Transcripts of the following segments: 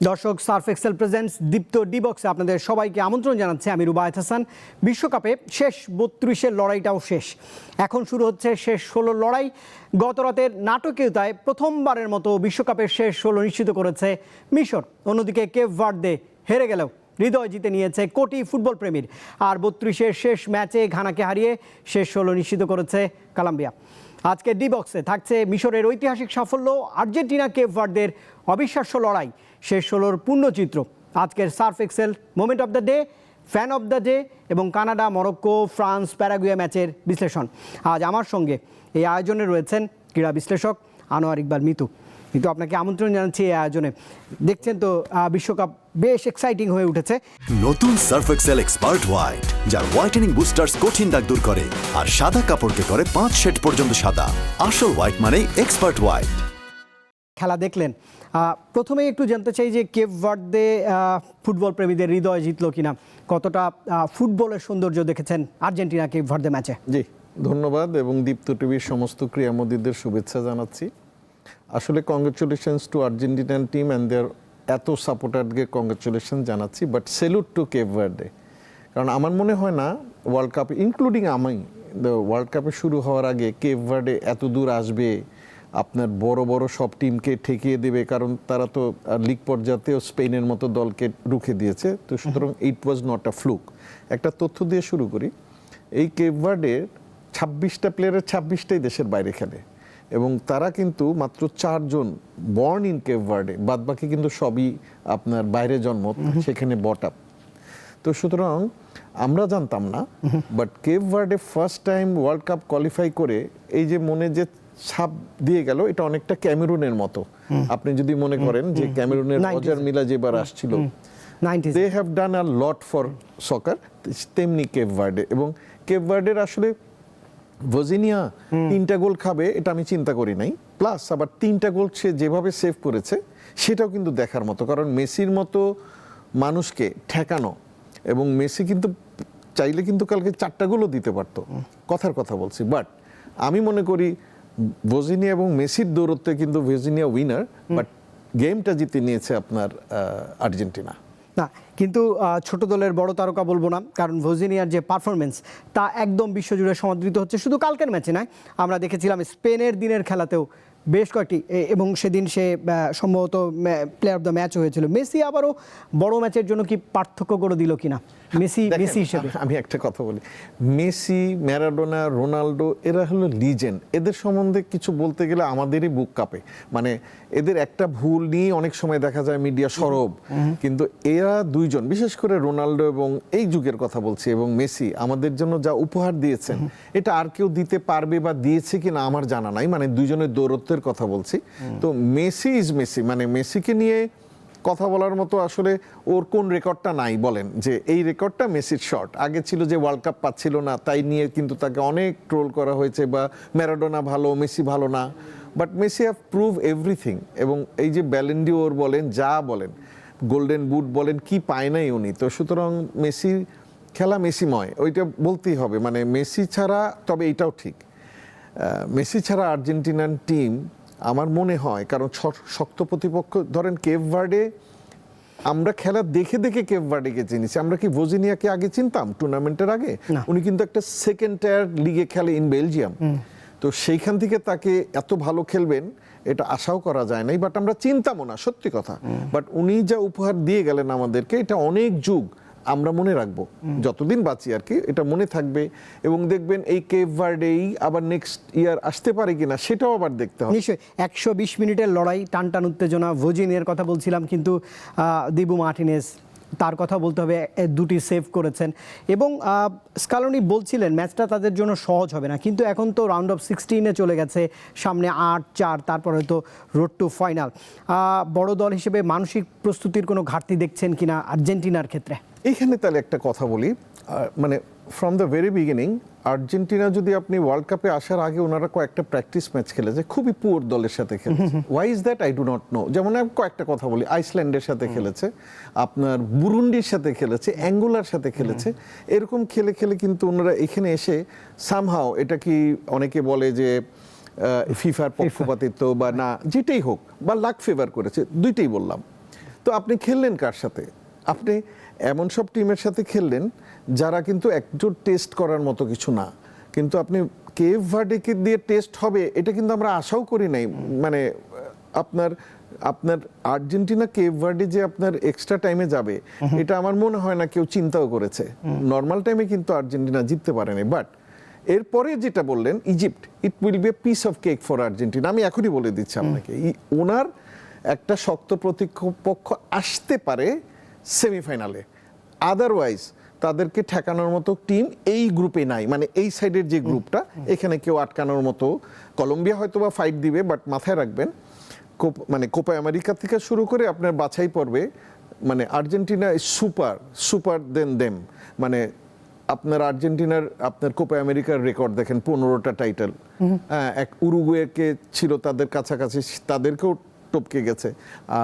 দর্শক, Surf Excel presents দীপ্ত D বক্সে আপনাদের সবাইকে আমন্ত্রণ জানাচ্ছে আমি রুবায়েত হাসান। বিশ্বকাপে শেষ 32-এর লড়াইটাও শেষ, এখন শুরু হচ্ছে শেষ 16 লড়াই। গত রাতের নাটকীয়তায় প্রথমবারের মতো বিশ্বকাপের শেষ 16 নিশ্চিত করেছে মিশর। অন্যদিকে কেপ ভার্দে হেরে গেলেও হৃদয় জিতে নিয়েছে কোটি ফুটবল প্রেমীর। আর 32-এর শেষ ম্যাচে ঘানাকে হারিয়ে শেষ 16 নিশ্চিত করেছে কলম্বিয়া। আজকে ডি বক্সে থাকছে মিশরের ঐতিহাসিক সাফল্য, আর্জেন্টিনা কেপ ভার্দের অবিশ্বাস্য লড়াই, শেষ 16-র পূর্ণচিত্র, আজকের surf excel moment of the day, fan of the day এবং কানাডা, মরক্কো, ফ্রান্স, প্যারাগুয়ে ম্যাচের বিশ্লেষণ। আজ আমার সঙ্গে এই আয়োজনে রয়েছেন ক্রীড়া বিশ্লেষক আনোয়ার ইকবাল মিতু। কিন্তু আপনাকে আমন্ত্রণ জানাচ্ছি এই আয়োজনে। দেখছেন তো বিশ্বকাপ বেশ এক্সাইটিং হয়ে উঠেছে। নতুন সার্ফ এক্সেল এক্সপার্ট হোয়াইট, যার হোয়াইটেনিং বুস্টার্স কঠিন দাগ দূর করে আর সাদা কাপড়কে করে 5 শেড পর্যন্ত সাদা। আসল হোয়াইট মানে এক্সপার্ট হোয়াইট। খেলা দেখলেন, প্রথমেই একটু জানতে চাই যে কেপ ভার্দে ফুটবল প্রেমীদের হৃদয় জিতলো কিনা, কতটা ফুটবলের সৌন্দর্য দেখেছেন আর্জেন্টিনা কেপ ভার্দে ম্যাচে? জি, ধন্যবাদ এবং দীপ্ত টিভির সমস্ত ক্রীড়ামোদীদের শুভেচ্ছা জানাচ্ছি। আসলে congratulations to Argentinian team and their এত সাপোর্টারকে কংগ্রেচুলেশন জানাচ্ছি, but salute to Cape Verde. কারণ আমার মনে হয় না ওয়ার্ল্ড কাপ, ইনক্লুডিং আমি, ওয়ার্ল্ড কাপে শুরু হওয়ার আগে কেপ ভার্দে এত দূর আসবে, আপনার বড় বড় সব টিমকে ঠেকিয়ে দেবে, কারণ তারা তো লিগ পর্যায়েও স্পেনের মতো দলকে রুখে দিয়েছে। তো সুতরাং ইট ওয়াজ নট আ ফ্লুক। একটা তথ্য দিয়ে শুরু করি। এই কেপ ভার্ডের 26টা প্লেয়ারের 26টাই দেশের বাইরে খেলে এবং তারা কিন্তু মাত্র 4 জন বর্ন ইন কেপ ভার্ডে, বাদ বাকি কিন্তু সবই আপনার বাইরে জন্ম, সেখানে বট আপ। তো সুতরাং আমরা জানতাম না, but Cape Verde first time World Cup qualify করে এই যে মনে যে ছাপ দিয়ে গেল, এটা অনেকটা ক্যামেরুনের মতো। আপনি যদি মনে করেন যে ক্যামেরুনের রজার মিলা যেবার আসছিল, they have done a lot for সকার, তেমনি কেপ ভার্ডে। এবং কেপ ভার্ডের আসলে ভার্জিনিয়া 3টা গোল খাবে এটা আমি চিন্তা করি নাই, প্লাস আবার 3টা গোল সে যেভাবে সেভ করেছে সেটাও কিন্তু দেখার মতো। কারণ মেসির মতো মানুষকে ঠেকানো, এবং মেসি কিন্তু চাইলে কিন্তু কালকে 4টা গোলও দিতে পারতো, কথার কথা বলছি। বাট আমি মনে করি ভার্জিনিয়া এবং মেসির দৌড়তে কিন্তু ভার্জিনিয়া উইনার, বাট গেমটা জিতে নিয়েছে আপনার আর্জেন্টিনা। না, কিন্তু ছোট দলের বড় তারকা বলবো না, কারণ ভার্জিনিয়ার যে পারফরমেন্স তা একদম বিশ্বজুড়ে সমাদৃত হচ্ছে। শুধু কালকের ম্যাচে নয়, আমরা দেখেছিলাম স্পেনের দিনের খেলাতেও বেশ কয়েকটি, এবং সেদিন সে সম্ভবত প্লেয়ার অফ দ্য ম্যাচ হয়েছিল। মেসি আবারও বড় ম্যাচের জন্য কি পার্থক্য করে দিল কিনা মেসি হিসেবে? আমি একটা কথা বলি, মেসি, ম্যারাডোনা, রোনাল্ডো এরা হলো লিজেন্ড। এদের সম্বন্ধে কিছু বলতে গেলে আমাদেরই বুক কাঁপে। মানে এদের একটা ভুল নিয়ে অনেক সময় দেখা যায় মিডিয়া সরব, কিন্তু এরা দুইজন, বিশেষ করে রোনাল্ডো এবং এই যুগের কথা বলছি, এবং মেসি আমাদের জন্য যা উপহার দিয়েছেন এটা আর কেউ দিতে পারবে বা দিয়েছে কিনা আমার জানা নাই। মানে দুইজনের দৌরত্বের কথা বলছি। তো মেসি ইজ মেসি, মানে মেসিকে নিয়ে কথা বলার মতো আসলে ওর কোন রেকর্ডটা নাই বলেন, যে এই রেকর্ডটা মেসির শর্ট। আগে ছিল যে ওয়ার্ল্ড কাপ পাচ্ছিল না, তাই নিয়ে কিন্তু তাকে অনেক ট্রোল করা হয়েছে, বা ম্যারাডোনা ভালো মেসি ভালো না। But Messi have prove everything. এবং এই যে ব্যালন ডিওর বলেন, যা বলেন, গোল্ডেন বুট বলেন, কি পায় নাই উনি। তো সুতরাং মেসির খেলা মেসিময়, ওইটা বলতেই হবে। মানে মেসি ছাড়া, তবে এইটাও ঠিক, মেসি ছাড়া আর্জেন্টিনান টিম আমার মনে হয়, কারণ শক্ত প্রতিপক্ষ, ধরেন কেপ ভার্ডে, আমরা খেলা দেখে দেখে কেপ ভার্ডেকে চিনিছি। আমরা কি ভার্জিনিয়াকে আগে চিনতাম টুর্নামেন্টের আগে? উনি কিন্তু একটা সেকেন্ড টায়ার লিগে খেলে ইন বেলজিয়াম। তো সেইখান থেকে তাকে এত ভালো খেলবেন এটা আশাও করা যায় নাই, বাট আমরা চিনতামও না, সত্যি কথা। বাট উনি যা উপহার দিয়ে গেলেন আমাদেরকে, এটা অনেক যুগ আমরা মনে রাখবো, যতদিন বাঁচি আর কি, এটা মনে থাকবে। এবং দেখবেন এই কেপ ভার্ডেই আবার নেক্সট ইয়ার আসতে পারে কিনা সেটাও আবার দেখতে হবে। নিশ্চয়ই 120 মিনিটের লড়াই, টানটান উত্তেজনা। ভার্জিনিয়ার কথা বলছিলাম, কিন্তু দিবু মার্টিনেজ, তার কথা বলতে হবে, 2টি সেভ করেছেন। এবং স্কালোনি বলছিলেন ম্যাচটা তাদের জন্য সহজ হবে না, কিন্তু এখন তো রাউন্ড অফ 16-এ চলে গেছে, সামনে 8-4, তারপর হয়তো রোড টু ফাইনাল। বড় দল হিসেবে মানসিক প্রস্তুতির কোনো ঘাটতি দেখছেন কিনা আর্জেন্টিনার ক্ষেত্রে? এইখানে তাহলে একটা কথা বলি, মানে from the very beginning Argentina, যদি আপনি ওয়ার্ল্ড কাপে আসার আগে ওনারা কয়েকটা প্র্যাকটিস ম্যাচ খেলেছে খুবই পুয়ার দলের সাথে খেলেছে। Why is that I do not know. যেমন আমি কয়েকটা কথা বলি, আইসল্যান্ডের সাথে খেলেছে, আপনার বুরুন্ডির সাথে খেলেছে, অ্যাঙ্গোলার সাথে খেলেছে। এরকম খেলে খেলে কিন্তু ওনারা এখানে এসে সামহাও, এটা কি অনেকে বলে যে ফিফার পক্ষপাতিত্ব বা না, যেটাই হোক, বা লাক ফেভার করেছে, দুইটাই বললাম। তো আপনি খেললেন কার সাথে? আপনি এমন সব টিমের সাথে খেললেন যারা কিন্তু একজোট টেস্ট করার মতো কিছু না, কিন্তু আপনি কেভ ভার্ডেকে দিয়ে টেস্ট হবে এটা কিন্তু আমরা আশাও করি নাই। মানে আপনার আর্জেন্টিনা কেভ ভার্ডে যে আপনার এক্সট্রা টাইমে যাবে এটা আমার মনে হয় না কেউ চিন্তাও করেছে। নর্মাল টাইমে কিন্তু আর্জেন্টিনা জিততে পারেনি, বাট এরপরে যেটা বললেন Egypt, it will B a piece of cake for Argentina. আমি এখনই বলে দিচ্ছি আপনাকে, ওনার একটা শক্ত প্রতিপক্ষ আসতে পারে সেমিফাইনালে, আদারওয়াইজ তাদেরকে ঠেকানোর মতো টিম এই গ্রুপে নাই। মানে এই সাইডের যে গ্রুপটা, এখানে কেউ আটকানোর মতো, কলম্বিয়া হয়তো বা ফাইট দিবে, বাট মাথায় রাখবেন মানে কোপা আমেরিকা থেকে শুরু করে আপনার বাছাই পর্বে মানে Argentina is super then them. মানে আপনার আর্জেন্টিনার আপনার কোপা আমেরিকার রেকর্ড দেখেন, 15টা টাইটেল। এক উরুগুয়েকে ছিল তাদের কাছাকাছি, তাদেরকেও টপকে গেছে।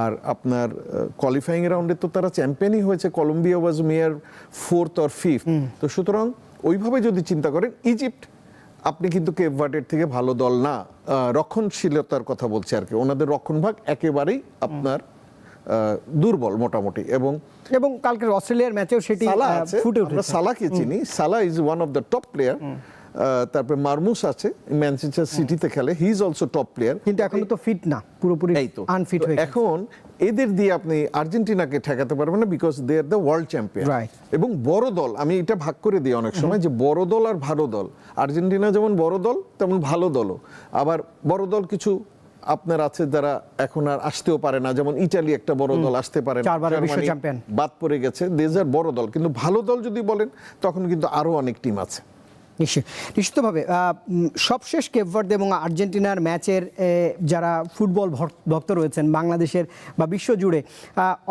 আর আপনার কোয়ালিফাইং রাউন্ডে তো তারা চ্যাম্পিয়নই হয়েছে, Colombia was mower 4th or 5th। তো সুতরাং ওইভাবে যদি চিন্তা করেন, ইজিপ্ট আপনি কিন্তু কেপ ভার্ডের থেকে ভালো দল না। রক্ষণশীলতার কথা বলছি আর কি, ওনাদের রক্ষণভাগ একেবারেই আপনার দুর্বল মোটামুটি। এবং কালকের অস্ট্রেলিয়ার ম্যাচেও সেটি ফুটে উঠেছে। আমরা সালাকে চিনি, সালা is one of the top player. তারপরে মারমুস আছে, ম্যানচেস্টার সিটিতে খেলে, he is also top player. কিন্তু এখনো তো ফিট না, পুরোপুরি আনফিট হয়ে গেছে। এখন এদের দিয়ে আপনি আর্জেন্টিনাকে ঠেকাতে পারবেন না, because they are the world champion. এবং বড় দল, আমি এটা ভাগ করে দিই অনেক সময় যে বড় দল আর ভালো দল। আর্জেন্টিনা যেমন বড় দল তেমন ভালো দলও। আবার বড় দল কিছু আপনার আছে যারা এখন আর আসতেও পারে না, যেমন ইটালি একটা বড় দল, আসতে পারে না, বাদ পড়ে গেছে, দেশ আর বড় দল। কিন্তু ভালো দল যদি বলেন তখন কিন্তু আরো অনেক টিম আছে। নিশ্চিতভাবে সবশেষ কেপ ভার্দে এবং আর্জেন্টিনার ম্যাচের যারা ফুটবল ভক্ত রয়েছেন বাংলাদেশের বা বিশ্ব জুড়ে,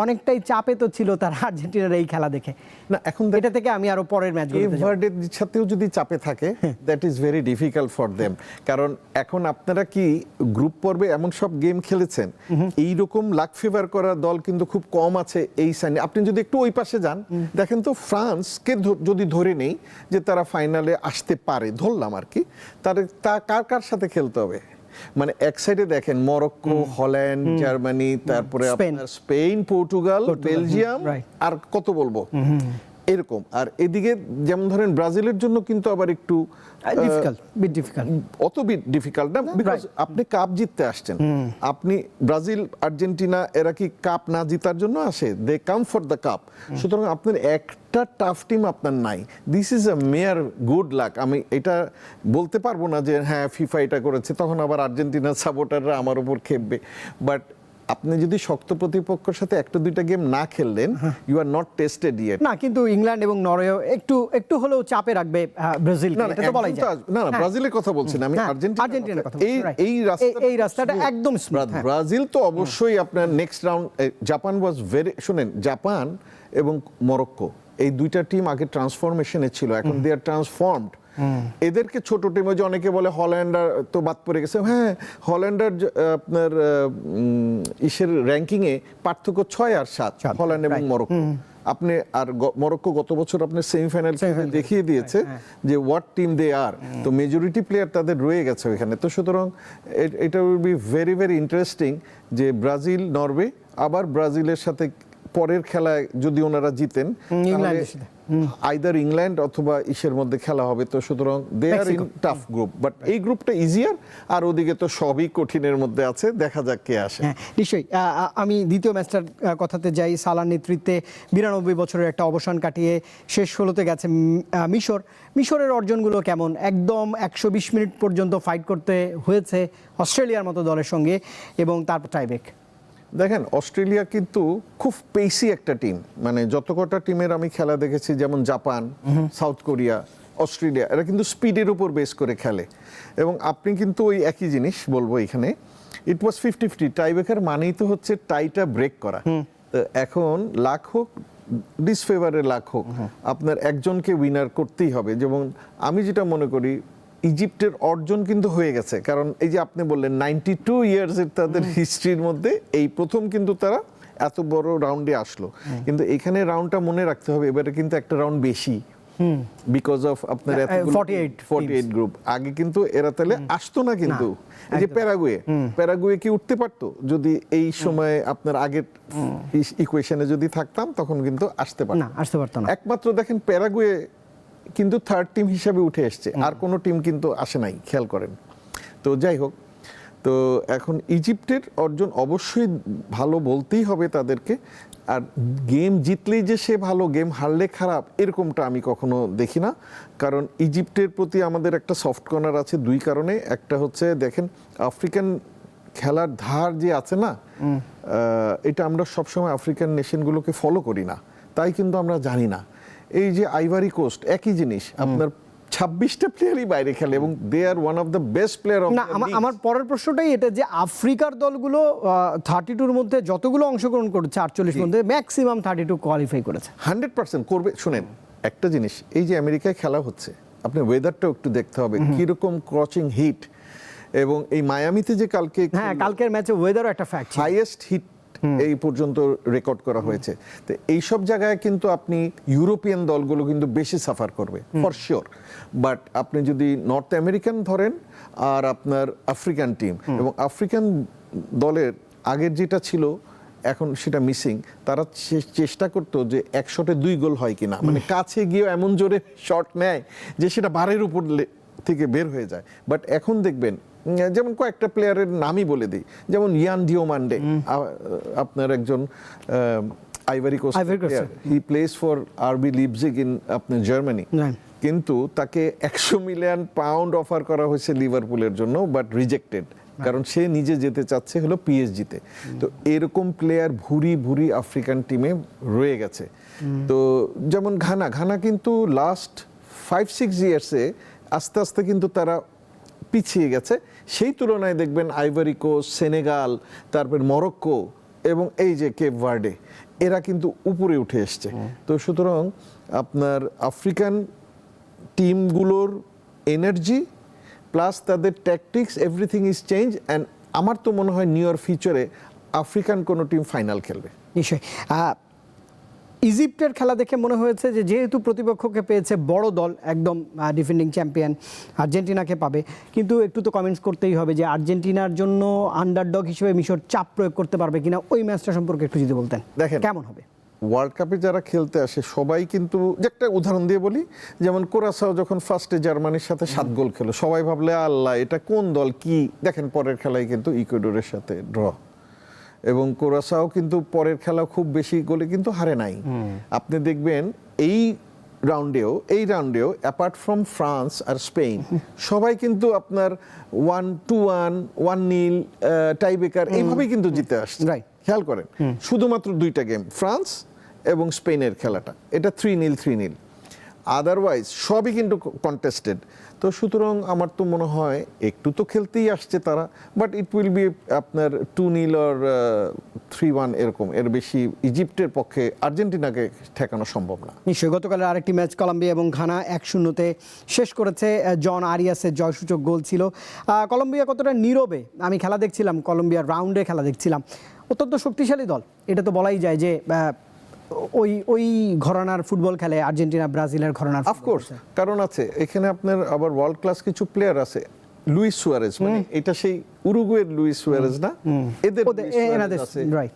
অনেকটাই চাপে তো ছিল তারা আর্জেন্টিনার এই খেলা দেখে। না, এখন এটা থেকে আমি আরো পরের ম্যাচ কেপ ভার্ডের সাথেও যদি চাপে থাকে, that is very difficult for them. কারণ এখন আপনারা কি গ্রুপ পর্বে এমন সব গেম খেলেছেন, এইরকম লাক ফেভার করা দল কিন্তু খুব কম আছে এই সাইনে। আপনি যদি একটু ওই পাশে যান, দেখেন তো ফ্রান্সকে যদি ধরে নেই যে তারা ফাইনালে আসতে পারে, ধরলাম আর কি, তা কার সাথে খেলতে হবে? মানে এক সাইডে দেখেন মরক্কো, হল্যান্ড, জার্মানি, তারপরে আপনার স্পেন, পর্তুগাল, বেলজিয়াম, আর কত বলবো এরকম। আর এদিকে যেমন ধরেন ব্রাজিলের জন্য কিন্তু আবার একটু অত ডিফিকাল্ট না, বিকজ আপনি কাপ জিততে আসছেন। আপনি ব্রাজিল, আর্জেন্টিনা এরা কি কাপ না জিতার জন্য আসে? They come for the cup. সুতরাং আপনার একটা টাফ টিম আপনার নাই। This is a mere good luck. আমি এটা বলতে পারবো না যে হ্যাঁ ফিফা এটা করেছে, তখন আবার আর্জেন্টিনার সাপোর্টাররা আমার উপর খেপবে। বাট আপনি যদি শক্ত প্রতিপক্ষের সাথে একটা দুইটা গেম না খেললেন, you are not tested yet. না, কিন্তু ইংল্যান্ড এবং নরওয়ে একটু হলেও চাপে রাখবে ব্রাজিল। এটা তো বলাই যায়। না, ব্রাজিলের কথা বলছি না আমি, আর্জেন্টিনার কথা। এই রাস্তাটা একদম স্মুথ। ব্রাজিল তো অবশ্যই আপনার next round. Japan was very, শুনেন, জাপান এবং মরক্কো এই দুইটা টিম আগে ট্রান্সফরমেশনে ছিল, এখন দে আর ট্রান্সফর্মড। এদেরকে ছোট টিমে যে অনেকে বলে হল্যান্ডার তো বাদ পড়ে গেছে, হ্যাঁ হল্যান্ডার আপনার ইসের র্যাঙ্কিং এ পার্থক্য 6 আর 7, হল্যান্ড এবং মরক্কো। আপনি আর মরক্কো গত বছর আপনার সেমিফাইনাল দেখিয়ে দিয়েছে যে হোয়াট টিম দে আর। তো মেজরিটি প্লেয়ার তাদের রয়ে গেছে ওইখানে। তো সুতরাং এটা will be very very interesting যে ব্রাজিল, নরওয়ে, আবার ব্রাজিলের সাথে পরের খেলায় যদি ওনারা জিতেন আইদার ইংল্যান্ড অথবা ইসের মধ্যে খেলা হবে। তো সুতরাং দে আর ইন টাফ গ্রুপ, বাট এই গ্রুপটা ইজিয়ার। আর ওদিকে তো সবই কঠিনের মধ্যে আছে, দেখা যাক কে আসে। নিশ্চয়ই। আমি দ্বিতীয় ম্যাচটার কথাতে যাই। সালার নেতৃত্বে 92 বছরের একটা অবসান কাটিয়ে শেষ 16তে গেছে মিশরের অর্জনগুলো কেমন? একদম 120 মিনিট পর্যন্ত ফাইট করতে হয়েছে অস্ট্রেলিয়ার মতো দলের সঙ্গে, এবং তারপর টাইব্রেক। দেখেন অস্ট্রেলিয়া কিন্তু খুব পেসি একটা টিম। মানে যত কটা টিমের আমি খেলা দেখেছি, যেমন জাপান, সাউথ কোরিয়া, অস্ট্রেলিয়া, এরা কিন্তু স্পিডের উপর বেস করে খেলে। এবং আপনি কিন্তু ওই একই জিনিস বলবো এখানে, ইট ওয়াজ 50-50। টাইব্রেকার মানেই তো হচ্ছে টাইটা ব্রেক করা। তো এখন লাক হোক ডিসফেভারে লাক হোক, আপনার একজনকে উইনার করতেই হবে। যেমন আমি যেটা মনে করি, ইজিপ্টের অর্জন কিন্তু হয়ে গেছে, কারণ এই যে আপনি বললেন 92 ইয়ার্সের তাদের হিস্ট্রির মধ্যে এই প্রথম কিন্তু তারা এত বড় রাউন্ডে আসলো। কিন্তু এখানে রাউন্ডটা মনে রাখতে হবে, এবারে কিন্তু একটা রাউন্ড বেশি। বিকজ অফ আপনার 48 গ্রুপ। আগে কিন্তু এরা তাহলে আসতো না, কিন্তু এই যে প্যারাগুয়ে কি উঠতে পারতো যদি এই সময় আপনার আগের ইকুয়েশনে যদি থাকতাম, তখন কিন্তু আসতে পারতো না। একমাত্র দেখেন প্যারাগুয়ে কিন্তু থার্ড টিম হিসাবে উঠে এসছে, আর কোনো টিম কিন্তু আসে নাই, খেয়াল করেন। তো যাই হোক, তো এখন ইজিপ্টের অর্জন অবশ্যই ভালো বলতেই হবে তাদেরকে। আর গেম জিতলেই যে সে ভালো, গেম হারলে খারাপ, এরকমটা আমি কখনো দেখি না। কারণ ইজিপ্টের প্রতি আমাদের একটা সফট কর্নার আছে দুই কারণে। একটা হচ্ছে দেখেন আফ্রিকান খেলার ধার যে আছে না, এটা আমরা সবসময় আফ্রিকান নেশনগুলোকে ফলো করি না, তাই কিন্তু আমরা জানি না। এই যে আইভারি কোস্ট একই জিনিস, আপনার 26টা প্লেয়ারই বাইরে খেলে এবং they are one of the best player of. না, আমার পরের প্রশ্নটাই এটা যে আফ্রিকার দলগুলো 32-র মধ্যে যতগুলো অংশগ্রহণ করেছে 48 মধ্যে ম্যাক্সিমাম 32 কোয়ালিফাই করেছে। 100% করবে। শুনেন একটা জিনিস, এই যে আমেরিকায় খেলা হচ্ছে, আপনি ওয়েদারটাও একটু দেখতে হবে কিরকম ক্রচিং হিট, এবং এই মায়ামিতে যে কালকের ম্যাচে ওয়েদারও একটা ফ্যাক্ট, হাইয়েস্ট হিট এই পর্যন্ত রেকর্ড করা হয়েছে। তো এইসব জায়গায় কিন্তু আপনি ইউরোপিয়ান দলগুলো কিন্তু বেশি সাফার করবে ফর শিওর। বাট আপনি যদি নর্থ আমেরিকান ধরেন আর আপনার আফ্রিকান টিম, এবং আফ্রিকান দলের আগের যেটা ছিল এখন সেটা মিসিং। তারা চেষ্টা করতো যে 1 শটে 2 গোল হয় কিনা, মানে কাছে গিয়ে এমন জোরে শট নেয় যে সেটা বারের উপর থেকে বের হয়ে যায়। বাট এখন দেখবেন, যেমন কয়েকটা প্লেয়ারের নামই বলে দিই, যেমন ইয়ান ডিওমান্ডে, আপনার একজন Ivory Coast player, he plays for RB Leipzig in আপনার জার্মানি, কিন্তু তাকে 100 মিলিয়ন পাউন্ড অফার করা হয়েছে লিভারপুলের জন্য, বাট রিজেক্টেড, কারণ সে নিজে যেতে চাচ্ছে হলো পিএসজিতে। তো এরকম প্লেয়ার ভুরি ভুরি আফ্রিকান টিমে রয়ে গেছে। তো যেমন ঘানা কিন্তু লাস্ট 5-6 ইয়ার্সে আস্তে আস্তে কিন্তু তারা পিছিয়ে গেছে। সেই তুলনায় দেখবেন আইভারি কোস্ট, সেনেগাল, তারপর মরক্কো এবং এই যে কেপ ভার্ডে, এরা কিন্তু উপরে উঠে এসছে। তো সুতরাং আপনার আফ্রিকান টিমগুলোর এনার্জি প্লাস তাদের tactics, everything is change. And আমার তো মনে হয় নিয়ার ফিউচারে আফ্রিকান কোনো টিম ফাইনাল খেলবে। নিশ্চয়ই। ইজিপ্টের খেলা দেখে মনে হয়েছে যে যেহেতু প্রতিপক্ষকে পেয়েছে বড় দল, একদম ডিফেন্ডিং চ্যাম্পিয়ন আর্জেন্টিনাকে পাবে, কিন্তু একটু তো কমেন্টস করতেই হবে যে আর্জেন্টিনার জন্য আন্ডারডগ হিসেবে মিশর চাপ প্রয়োগ করতে পারবে কিনা, ওই ম্যাচটা সম্পর্কে একটু যদি বলতেন, দেখেন কেমন হবে? ওয়ার্ল্ড কাপে যারা খেলতে আসে সবাই কিন্তু, যে একটা উদাহরণ দিয়ে বলি, যেমন কোরাসাও যখন ফার্স্টে জার্মানির সাথে 7 গোল খেলো, সবাই ভাবলে আল্লাহ এটা কোন দল কি, দেখেন পরের খেলায় কিন্তু ইকুয়েডরের সাথে ড্র, এবং কোরাসাও কিন্তু পরের খেলা খুব বেশি গোলে কিন্তু হারে নাই। আপনি দেখবেন এই রাউন্ডেও অ্যাপার্ট ফ্রম ফ্রান্স আর স্পেন, সবাই কিন্তু আপনার 1-2-1, 1-0, টাইব্রেকার এইভাবেই কিন্তু জিতে আসছে। খেয়াল করেন, শুধুমাত্র 2টা গেম, ফ্রান্স এবং স্পেনের খেলাটা, এটা 3-0, আদারওয়াইজ সবই কিন্তু কন্টেস্টেড। তো সুতরাং আমার তো মনে হয় একটু তো খেলতেই আসছে তারা, বাট ইট উইল বি আপনার 2-0 আর 3-1 এরকম, এর বেশি ইজিপ্টের পক্ষে আর্জেন্টিনাকে ঠেকানো সম্ভব না। নিশ্চয়ই। গতকালের আরেকটি ম্যাচ কলম্বিয়া এবং ঘানা 1-0-তে শেষ করেছে। জন আরিয়াসের জয়সূচক গোল ছিল। কলম্বিয়া কতটা নীরবে, আমি খেলা দেখছিলাম, কলম্বিয়ার রাউন্ডে খেলা দেখছিলাম, অত্যন্ত শক্তিশালী দল, এটা তো বলাই যায় যে ওই ঘরানার ফুটবল খেলে আর্জেন্টিনা, ব্রাজিলের ঘরানার। অফকোর্স, কারণ আছে এখানে আপনার আবার ওয়ার্ল্ড ক্লাস কিছু প্লেয়ার আছে। লুইস সুয়ারেজ, মানে এটা সেই উরুগুয়ের লুইস সুয়ারেজ না, এদের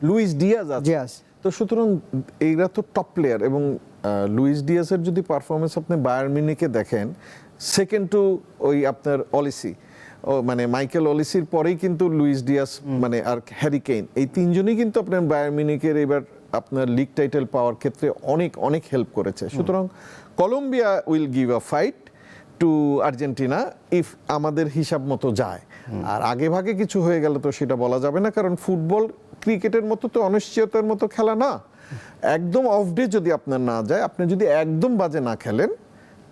লুইস ডিয়াজ আছে। তো সুতরাং এইরা তো টপ প্লেয়ার, এবং লুইস ডিয়াজের যদি পারফরমেন্স আপনি বায়ার্ন মিউনিখে দেখেন, সেকেন্ড টু ওই আপনার অলিসি, মানে মাইকেল অলিসির পরেই কিন্তু লুইস ডিয়াজ, মানে আর হ্যারি কেইন, এই তিনজনই কিন্তু আপনার বায়ার্ন মিউনিখের এবার আপনার লিগ টাইটেল পাওয়ার ক্ষেত্রে অনেক অনেক হেল্প করেছে। সুতরাং Colombia will give a fight to Argentina if আমাদের হিসাব মতো যায়। আর আগে ভাগে কিছু হয়ে গেল তো সেটা বলা যাবে না, কারণ ফুটবল ক্রিকেটের মতো তো অনিশ্চয়তার মতো খেলা না। একদম অফ ডে যদি আপনার না যায়, আপনি যদি একদম বাজে না খেলেন,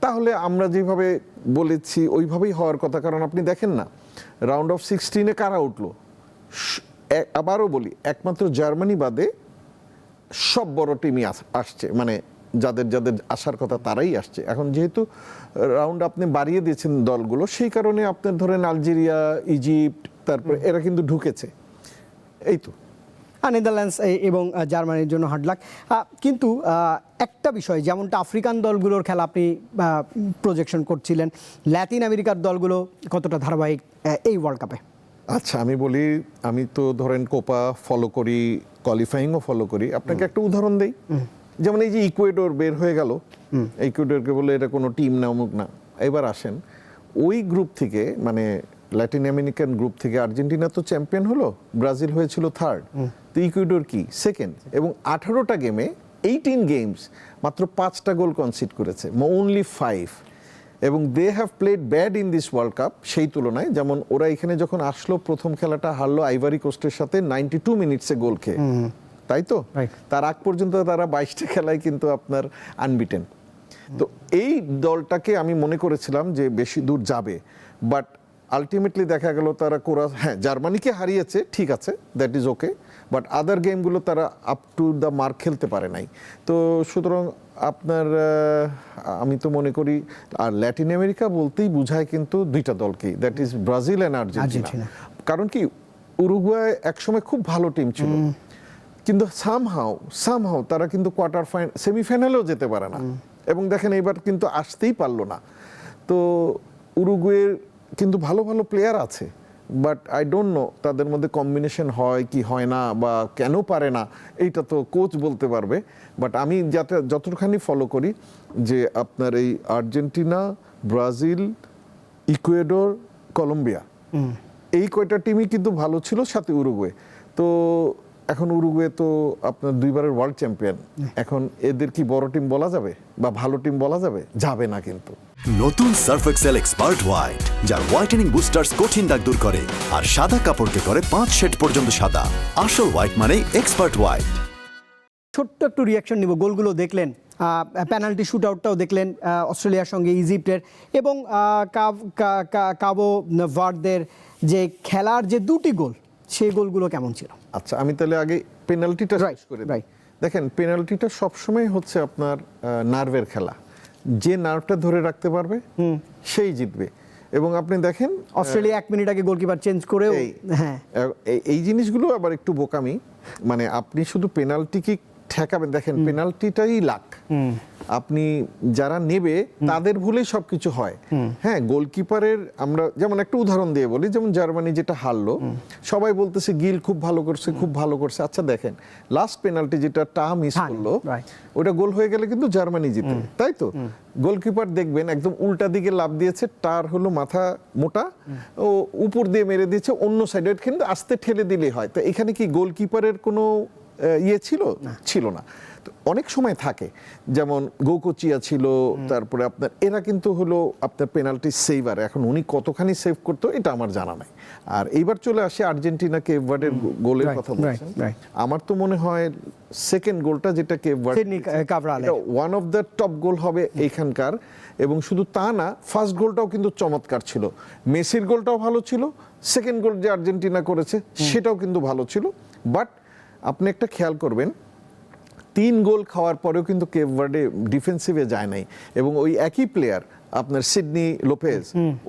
তাহলে আমরা যেভাবে বলেছি ওইভাবেই হওয়ার কথা। কারণ আপনি দেখেন না, রাউন্ড অফ 16-এ কারা উঠলো, আবারও বলি, একমাত্র জার্মানি বাদে সব বড় টিমই আসছে, মানে যাদের যাদের আসার কথা তারাই আসছে। এখন যেহেতু রাউন্ড আপনি বাড়িয়ে দিয়েছেন দলগুলো, সেই কারণে আপনার ধরেন আলজেরিয়া, ইজিপ্ট, তারপরে এরা কিন্তু ঢুকেছে। এই তো নেদারল্যান্ডস এবং জার্মানির জন্য হার্ড লাক। কিন্তু একটা বিষয়, যেমনটা আফ্রিকান দলগুলোর খেলা আপনি প্রজেকশন করছিলেন, ল্যাতিন আমেরিকার দলগুলো কতটা ধারাবাহিক এই ওয়ার্ল্ড কাপে? আচ্ছা, আমি বলি, আমি তো ধরেন কোপা ফলো করি, কোয়ালিফাইংও ফলো করি। আপনাকে একটা উদাহরণ দেই, যেমন এই যে ইকুয়েডর বের হয়ে গেল, ইকুয়েডরকে বলে এটা কোনো টিম না, অমুক না। এবার আসেন ওই গ্রুপ থেকে, মানে ল্যাটিন আমেরিকান গ্রুপ থেকে আর্জেন্টিনা তো চ্যাম্পিয়ন হলো, ব্রাজিল হয়েছিল থার্ড, তো ইকুয়েডর কি সেকেন্ড, এবং 18টা গেমে 18 গেমস মাত্র 5টা গোল কনসিড করেছে, ওনলি 5, এবং they have played bad in this world cup. সেই তুলনায় যেমন ওরা এখানে যখন আসলো প্রথম খেলাটা হারলো আইভারি কোস্টের সাথে 92 মিনিটসে গোল খেয়ে, তাই তো? তার আগ পর্যন্ত তারা 22টা খেলায় কিন্তু আপনার আনবিটেন। তো এই দলটাকে আমি মনে করেছিলাম যে বেশি দূর যাবে, বাট আলটিমেটলি দেখা গেল তারা হ্যাঁ জার্মানিকে হারিয়েছে, ঠিক আছে, that is okay, but other গেমগুলো তারা আপ টু দ্য মার্ক খেলতে পারে নাই। তো সুতরাং আপনার আমি তো মনে করি, আর ল্যাটিন আমেরিকা বলতেই বোঝায় কিন্তু দুইটা দলকেই, that is Brazil and Argentina. কারণ কি, উরুগুয়ে একসময় খুব ভালো টিম ছিল, কিন্তু সামহাও তারা কিন্তু কোয়ার্টার ফাইনাল, সেমিফাইনালেও যেতে পারে না, এবং দেখেন এবার কিন্তু আসতেই পারলো না। তো উরুগুয়ের কিন্তু ভালো ভালো প্লেয়ার আছে, বাট আই ডোন্ট নো তাদের মধ্যে কম্বিনেশন হয় কি হয় না, বা কেন পারে না, এইটা তো কোচ বলতে পারবে। বাট আমি যতখানি ফলো করি যে আপনার এই আর্জেন্টিনা, ব্রাজিল, ইকুয়েডর, কলম্বিয়া, এই কয়টা টিমই কিন্তু ভালো ছিল, সাথে উরুগুয়ে। তো এখন উরুগুয়ে তো আপনার 2বারের ওয়ার্ল্ড চ্যাম্পিয়ন, এখন এদের কি বড় টিম বলা যাবে বা ভালো টিম বলা যাবে? যাবে না কিন্তু। নতুন সার্ফ এক্সেল এক্সপার্ট হোয়াইট, যার হোয়াইটেনিং বুস্টার্স কঠিন দাগ দূর করে আর সাদা কাপড়কে করে 5 শেড পর্যন্ত সাদা। আসল হোয়াইট মানে এক্সপার্ট হোয়াইট। ছোট্ট একটু রিয়াকশন নিব। গোলগুলো দেখলেন, পেনাল্টি শুট আউটটাও দেখলেন অস্ট্রেলিয়ার সঙ্গে ইজিপ্টের, এবং কাবো ভার্দের যে খেলার যে 2টি গোল, সেই গোলগুলো কেমন ছিল? আচ্ছা, আমি তাহলে আগে পেনাল্টিটা শেষ করে দিই। দেখেন, পেনাল্টিটা সবসময় হচ্ছে আপনার নার্ভের খেলা, যে নার্ভটা ধরে রাখতে পারবে সেই জিতবে। এবং আপনি দেখেন অস্ট্রেলিয়া 1 মিনিট আগে গোলকিপার চেঞ্জ করেও, হ্যাঁ, এই জিনিসগুলো আবার একটু বোকামি। মানে আপনি শুধু পেনাল্টি কি ঠেকাবেন, দেখেন পেনাল্টিটাই লাক, আপনি যারা নেবে তাদের ভুলেই সবকিছু হয়। হ্যাঁ, গোলকিপারের আমরা যেমন একটা উদাহরণ দিয়ে বলি, যেমন জার্মানি যেটা হারলো, সবাই বলতেছে গিল খুব ভালো করছে, খুব ভালো করছে। আচ্ছা দেখেন, লাস্ট পেনাল্টি যেটা মিস করলো, ওটা গোল হয়ে গেলে কিন্তু জার্মানি জিতে, তাই তো? গোলকিপার দেখবেন একদম উল্টা দিকে লাফ দিয়েছে, তার হলো মাথা মোটা, ও উপর দিয়ে মেরে দিয়েছে অন্য সাইডে, কিন্তু আস্তে ঠেলে দিলেই হয়। তো এখানে কি গোলকিপারের কোনো ছিল না। তো অনেক সময় থাকে, যেমন গোকোচিয়া ছিল, তারপরে আপনার এরা কিন্তু হলো আপনার পেনাল্টি সেভার। এখন উনি কতখানি সেভ করতো এটা আমার জানা নাই। আর এইবার চলে আসে আর্জেন্টিনা কেপ ভার্ডের গোলের কথা বলছেন, আমার তো মনে হয় সেকেন্ড গোলটা যেটা কেপ ভার্ডে, এটা ওয়ান অফ দ্য টপ গোল হবে এইখানকার। এবং শুধু তা না, ফার্স্ট গোলটাও কিন্তু চমৎকার ছিল, মেসির গোলটাও ভালো ছিল, সেকেন্ড গোল যে আর্জেন্টিনা করেছে সেটাও কিন্তু ভালো ছিল। বাট আপনি একটা খেয়াল করবেন, 3 গোল খাওয়ার পরেও কিন্তু কেপ ভার্ডে ডিফেন্সিভে যায় নাই, এবং ওই একই প্লেয়ার আপনার সিডনি লোপেজ,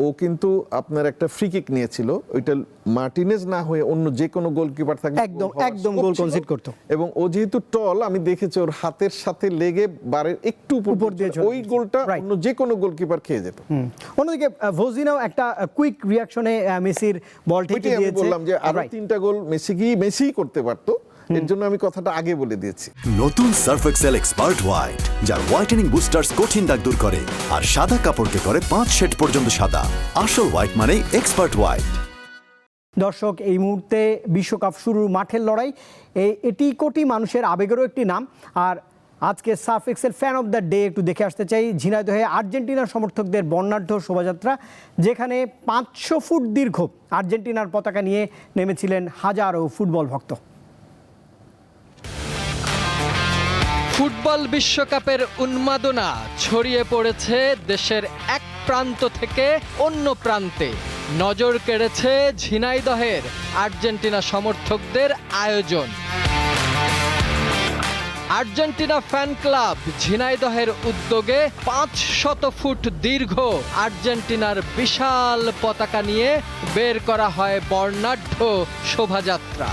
ও কিন্তু আপনার একটা ফ্রি কিক নিয়েছিল, ওইটা মার্টিনেজ না হয়ে অন্য যে কোনো গোলকিপার থাকে একদম গোল কনসিড করতো, এবং ও যেহেতু টল, আমি দেখেছি ওর হাতের সাথে লেগে বারের একটু উপর দিয়ে ওই গোলটা অন্য যে কোনো গোলকিপার খেয়ে যেত। অন্যদিকে ভোজিনাও একটা কুইক রিয়াকশনে মেসির বল ঠেকিয়ে দিয়েছে। আমি বললাম যে আরো 3টা গোল মেসি করতে পারতো, এর জন্য আমি কথাটা আগে বলে দিয়েছি। নতুন সার্ফ এক্সেল এক্সপার্ট হোয়াইট, যার হোয়াইটেনিং বুস্টার্স কঠিন দাগ দূর করে আর সাদা কাপড়কে করে 5 শেড পর্যন্ত সাদা। আসল হোয়াইট মানে এক্সপার্ট হোয়াইট। দর্শক, এই মুহূর্তে বিশ্বকাপ শুরুর মাঠের লড়াই, এটি কোটি মানুষের আবেগেরও একটি নাম। আর আজকে surf excel fan of the day একটু দেখে আসতে চাই ঝিনাইদহে আর্জেন্টিনার সমর্থকদের বর্ণাঢ্য শোভাযাত্রা, যেখানে 500 ফুট দীর্ঘ আর্জেন্টিনার পতাকা নিয়ে নেমেছিলেন হাজারো ফুটবল ভক্ত। ফুটবল বিশ্বকাপের উন্মাদনা ছড়িয়ে পড়েছে দেশের এক প্রান্ত থেকে অন্য প্রান্তে। নজর কেড়েছে ঝিনাইদহের আর্জেন্টিনা সমর্থকদের আয়োজন। আর্জেন্টিনা ফ্যান ক্লাব ঝিনাইদহের উদ্যোগে 500 ফুট দীর্ঘ আর্জেন্টিনার বিশাল পতাকা নিয়ে বের করা হয় বর্ণাঢ্য শোভাযাত্রা।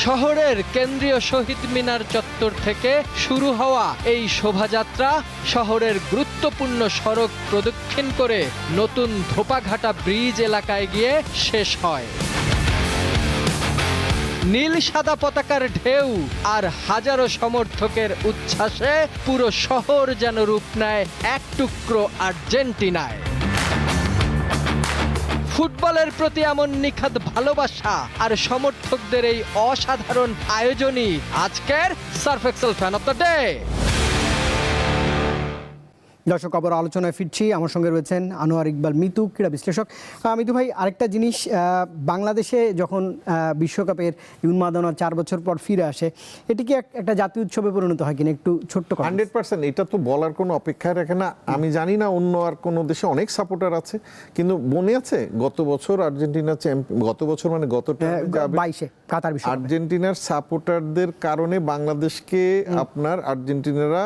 শহরের কেন্দ্রীয় শহীদ মিনার চত্বর থেকে শুরু হওয়া এই শোভাযাত্রা শহরের গুরুত্বপূর্ণ সড়ক প্রদক্ষিণ করে নতুন ধোপাঘাটা ব্রিজ এলাকায় গিয়ে শেষ হয়। নীল সাদা পতাকার ঢেউ আর হাজারো সমর্থকের উচ্ছ্বাসে পুরো শহর যেন রূপ নেয় এক টুকরো আর্জেন্টিনায়। ফুটবলের প্রতি এমন নিখাদ ভালোবাসা আর সমর্থকদের এই অসাধারণ আয়োজনই আজকের surf excel fan of the day. দর্শক, আবার আলোচনায় ফিরছি। আমার সঙ্গে রয়েছেন আনোয়ার ইকবাল মিতু, ক্রীড়া বিশ্লেষক। মিতু ভাই, আরেকটা জিনিস, বাংলাদেশে যখন বিশ্বকাপের উন্মাদনা 4 বছর পর ফিরে আসে, এটি কি একটা জাতীয় উৎসবে পরিণত হয় কিনা, একটু ছোট্ট কথা। 100% এটা তো বলার কোনো অপেক্ষা রাখে না। আমি জানি না অন্য আর কোনো দেশে অনেক সাপোর্টার আছে, কিন্তু মনে আছে গত বছর আর্জেন্টিনা গত বছর মানে গত 22-এ কাতার বিশ্বকাপে আর্জেন্টিনার সাপোর্টারদের কারণে বাংলাদেশকে আপনার আর্জেন্টিনারা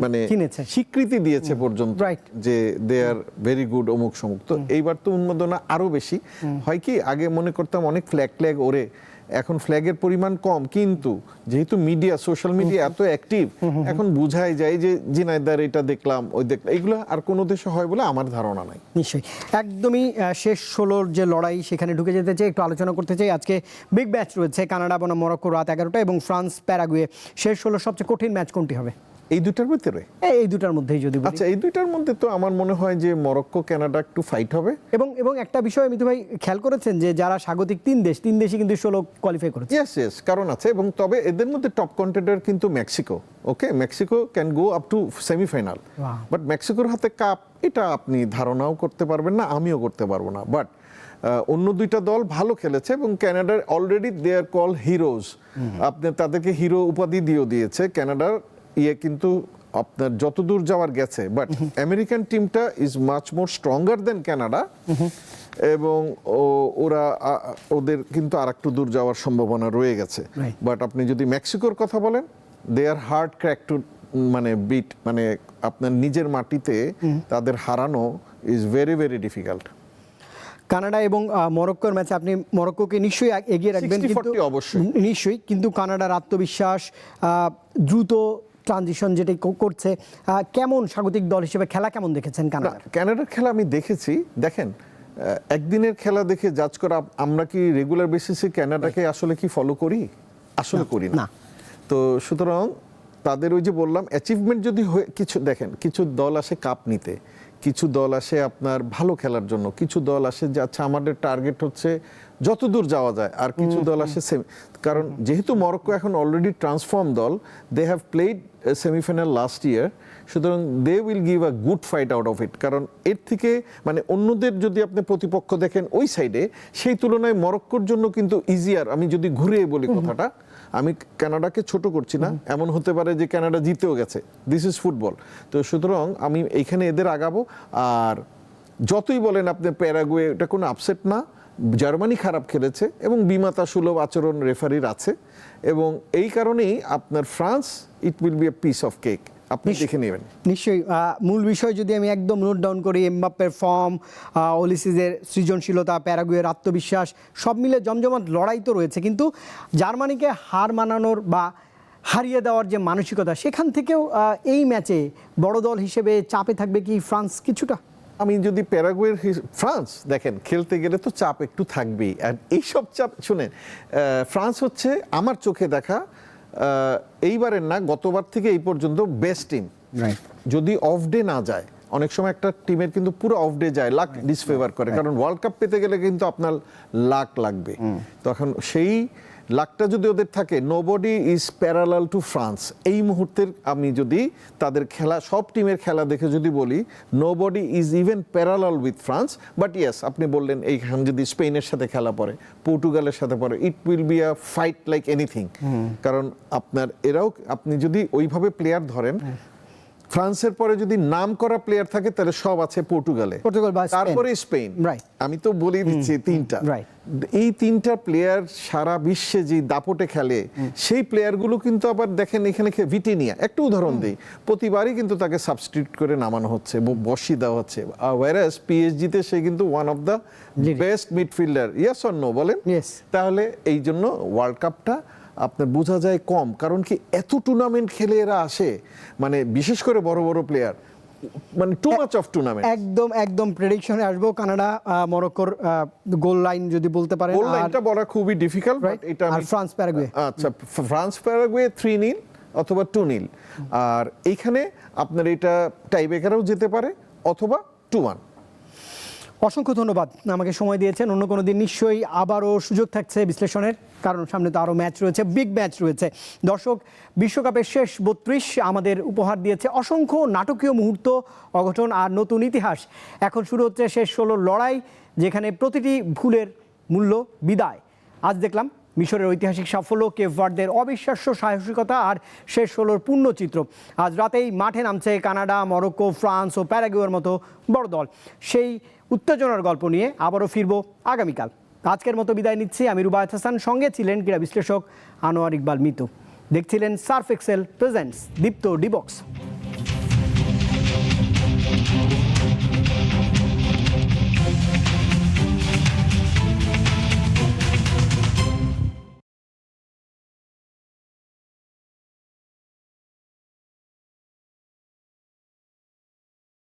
মানে কিনেছে, স্বীকৃতি দিয়েছে পর্যন্ত, যে দে আর ভেরি গুড অমুক সমুক। তো এইবার তো উন্মাদনা আরো বেশি হয়। কি আগে মনে করতাম অনেক ফ্ল্যাগ ওরে, এখন ফ্ল্যাগের পরিমাণ কম, কিন্তু যেহেতু মিডিয়া, সোশ্যাল মিডিয়া এত অ্যাক্টিভ, এখন বোঝাই যায় যে জিনাইদার এটা দেখলাম, ওই দেখলাম, এগুলো আর কোনো দেশে হয় বলে আমার ধারণা নাই। নিশ্চয়ই। একদমই শেষ 16-র যে লড়াই, সেখানে ঢুকে যেতে চাই, একটু আলোচনা করতে চাই। আজকে বিগ ম্যাচ রয়েছে, কানাডা বনাম মরক্কো রাত 11টা, এবং ফ্রান্স প্যারাগুয়ে। শেষ 16 সবচেয়ে কঠিন ম্যাচ কোনটি হবে এই দুটার ভিতরে? এই দুটার মধ্যেই যদি বলি। আচ্ছা, এই দুটার মধ্যে তো আমার মনে হয় যে মরক্কো কানাডা একটু ফাইট হবে। এবং একটা বিষয় মিতু ভাই খেয়াল করেছেন যে যারা স্বাগতিক তিন দেশই কিন্তু 16 কোয়ালিফাই করেছে। ইয়েস, কারণ আছে। এবং তবে এদের মধ্যে টপ কন্টেন্ডার কিন্তু Mexico. Okay, Mexico can go up to semifinal, but মেক্সিকোর হাতে কাপ, এটা আপনি ধারণাও করতে পারবেন না, আমিও করতে পারবো না। বাট অন্য দুইটা দল ভালো খেলেছে, এবং কানাডার already they are call heroes. আপনি তাদেরকে হিরো উপাধি দিয়েছে কানাডার কিন্তু আপনার যতদূর যাওয়ার গেছে। বাট আমেরিকান টিমটা is much more stronger than Canada, এবং ওদের কিন্তু আর একটু দূর যাওয়ার সম্ভাবনা রয়ে গেছে। বাট আপনি যদি মেক্সিকোর কথা বলেন, দে আর হার্ড ক্র্যাক টু মানে বিট, মানে আপনার নিজের মাটিতে তাদের হারানো is very very difficult. Canada এবং মরক্কোর ম্যাচে আপনি মরক্কোকে নিশ্চয়ই এগিয়ে রাখবেন, কিন্তু অবশ্যই নিশ্চয়ই, কিন্তু কানাডার আত্মবিশ্বাস, দ্রুত ট্রানজিশন যেটা করছে, কেমন স্বাগতিক দল হিসেবে খেলা কেমন দেখেছেন কানাডার খেলা? আমি দেখেছি। দেখেন, একদিনের খেলা দেখে জাজ করা, আমরা কি রেগুলার বেসিসে কানাডাকে আসলে কি ফলো করি? আসলে করি না। তো সুতরাং তাদের ওই যে বললাম অ্যাচিভমেন্ট যদি কিছু দেখেন, কিছু দল আসে কাপ নিতে, কিছু দল আসে আপনার ভালো খেলার জন্য, কিছু দল আসে যে আচ্ছা আমাদের টার্গেট হচ্ছে যতদূর যাওয়া যায়, আর কিছু দল আসে কারণ যেহেতু মরক্কো এখন অলরেডি ট্রান্সফর্ম দল, they have played semifinal last year, সুতরাং they will give a good fight out of it. কারণ এর থেকে মানে অন্যদের যদি আপনি প্রতিপক্ষ দেখেন ওই সাইডে, সেই তুলনায় মরক্কোর জন্য কিন্তু ইজিয়ার। আমি যদি ঘুরে বলি কথাটা, আমি কানাডাকে ছোট করছি না, এমন হতে পারে যে কানাডা জিতেও গেছে, দিস ইজ ফুটবল। তো সুতরাং আমি এইখানে এদের আগাবো। আর যতই বলেন আপনি প্যারাগুয়ে, এটা কোনো আপসেট না। জার্মানি খারাপ খেলেছে, এবং বিমাতা সুলভ আচরণ রেফারির আছে, এবং এই কারণেই আপনার France, it will B a piece of cake. আপনি দেখে নেবেন। নিশ্চয়ই। মূল বিষয় যদি আমি একদম নোট ডাউন করি, এমবাপ্পের ফর্ম, ওলিসিসের সৃজনশীলতা, প্যারাগুয়ের আত্মবিশ্বাস, সব মিলে জমজমাট লড়াই তো রয়েছে, কিন্তু জার্মানিকে হার মানানোর বা হারিয়ে দেওয়ার যে মানসিকতা, সেখান থেকেও এই ম্যাচে বড় দল হিসেবে চাপে থাকবে কি ফ্রান্স কিছুটা? আমি যদি প্যারাগুয়ের ফ্রান্স দেখেন, খেলতে গেলে তো চাপ একটু থাকবেই। আর এইসব চাপ শুনেন, ফ্রান্স হচ্ছে আমার চোখে দেখা এইবারের না, গতবার থেকে এই পর্যন্ত বেস্ট টিম। যদি অফ ডে না যায়, অনেক সময় একটা টিমের কিন্তু পুরো অফ ডে যায়, লাক ডিসফেভার করে, কারণ ওয়ার্ল্ড কাপ পেতে গেলে কিন্তু আপনার লাক লাগবে। তখন সেই লাকটা যদি ওদের থাকে, nobody is parallel to France এই মুহূর্তের। আমি যদি তাদের খেলা, সব টিমের খেলা দেখে যদি বলি, nobody is even parallel with France. But yes, আপনি বললেন এইখানে যদি স্পেনের সাথে খেলা পড়ে, পর্তুগালের সাথে পড়ে, it will be a fight like anything. কারণ আপনার এরাও, আপনি যদি ওইভাবে প্লেয়ার ধরেন, ফ্রান্সের পরে যদি নাম করা প্লেয়ার থাকে তাহলে সব আছে পর্তুগালে, তারপরে স্পেন। আমি তো বলে দিচ্ছি তিনটা। এই তিনটা প্লেয়ার সারা বিশ্বে যে দাপটে খেলে, সেই প্লেয়ারগুলো কিন্তু আবার দেখেন এখানে ভিটিনিয়া, একটা উদাহরণ দিই, প্রতিবারই কিন্তু তাকে সাবস্টিটিউট করে নামানো হচ্ছে, বসিয়ে দেওয়া হচ্ছে। ওয়ারাস পিএসজিতে সে কিন্তু one of the best midfielder. Yes or no বলেন? তাহলে এই জন্য ওয়ার্ল্ড কাপটা আপনার বোঝা যায় কম, কারণ কি এত টুর্নামেন্ট খেলে এরা আসে, মানে বিশেষ করে বড় বড় প্লেয়ার, মানে টু মাচ অফ টুর্নামেন্ট। একদম একদম প্রেডিকশনে আসবো। কানাডা মরক্কোর গোল লাইন যদি বলতে পারেন, গোল লাইনটা বলা খুবই ডিফিকাল্ট, বাট এটা আর ফ্রান্স প্যারাগুয়ে, আচ্ছা ফ্রান্স প্যারাগুয়ে 3-0 অথবা 2-0, আর এইখানে আপনার এটা টাইব্রেকারেও যেতে পারে অথবা 2-1। অসংখ্য ধন্যবাদ আমাকে সময় দিয়েছেন। অন্য কোনো দিন নিশ্চয়ই আবারও সুযোগ থাকছে বিশ্লেষণের, কারণ সামনে তো আরও ম্যাচ রয়েছে, বিগ ম্যাচ রয়েছে। দর্শক, বিশ্বকাপের শেষ 32 আমাদের উপহার দিয়েছে অসংখ্য নাটকীয় মুহূর্ত, অঘটন আর নতুন ইতিহাস। এখন শুরু হচ্ছে শেষ 16 লড়াই, যেখানে প্রতিটি ভুলের মূল্য বিদায়। আজ দেখলাম মিশরের ঐতিহাসিক সাফল্য, কেপ ভার্দের অবিশ্বাস্য সাহসিকতা আর শেষ 16 পূর্ণচিত্র। আজ রাতেই মাঠে নামছে কানাডা, মরক্কো, ফ্রান্স ও প্যারাগুয়ের মতো বড় দল। সেই উত্তেজনার গল্প নিয়ে আবারও ফিরবো আগামীকাল। আজকের মতো বিদায় নিচ্ছি। আমি রুবায়েত হাসান, সঙ্গে ছিলেন ক্রীড়া বিশ্লেষক আনোয়ার ইকবাল মিতু। দেখছিলেন সার্ফ এক্সেল প্রেজেন্টস দীপ্ত ডিবক্স।